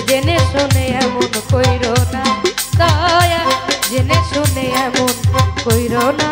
জেনে শুনে এমন কইরো না দয়া, জেনে শুনে এমন কইরো না।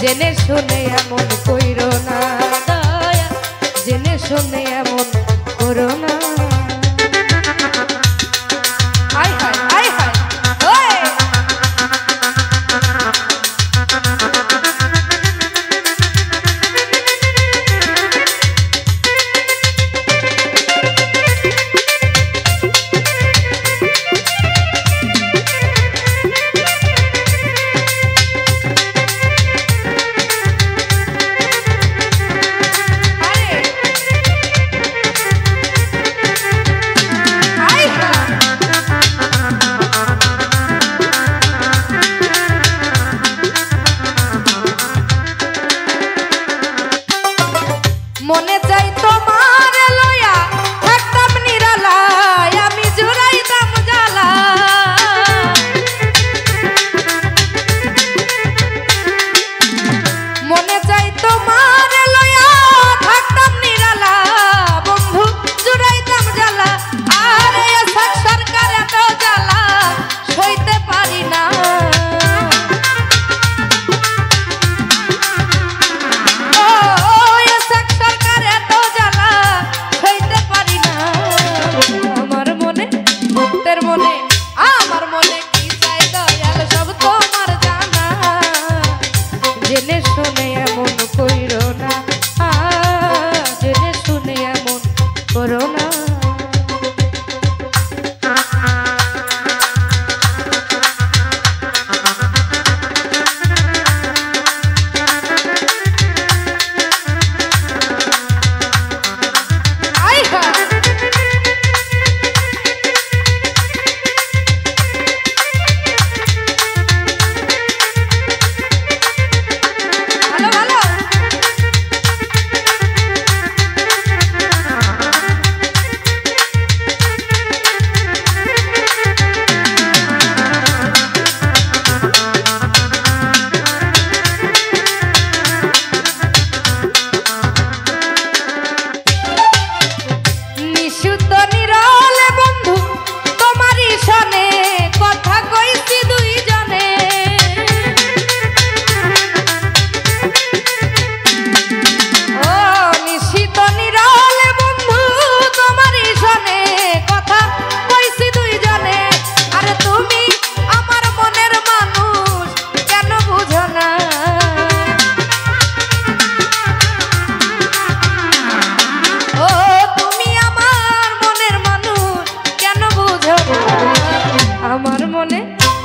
জেনে শুনে এমন কইরো না দয়া, জেনে শুনে এমন করো না। আয় হায় আয় হায় ওই মনে চাই তোমার লয়া থাকতাম নিরালায়, আমি জুড়াইতাম জ্বালা। মনে চাই তোমার লয়া থাকতাম নিরালা, বন্ধু জুড়াইতাম জ্বালা। আর সরকার এত জ্বালা সইতে পারি না। জেনে শুনে এমন কইরো না, জেনে শুনে এমন করো না।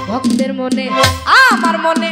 ভক্তের মনে আমার মনে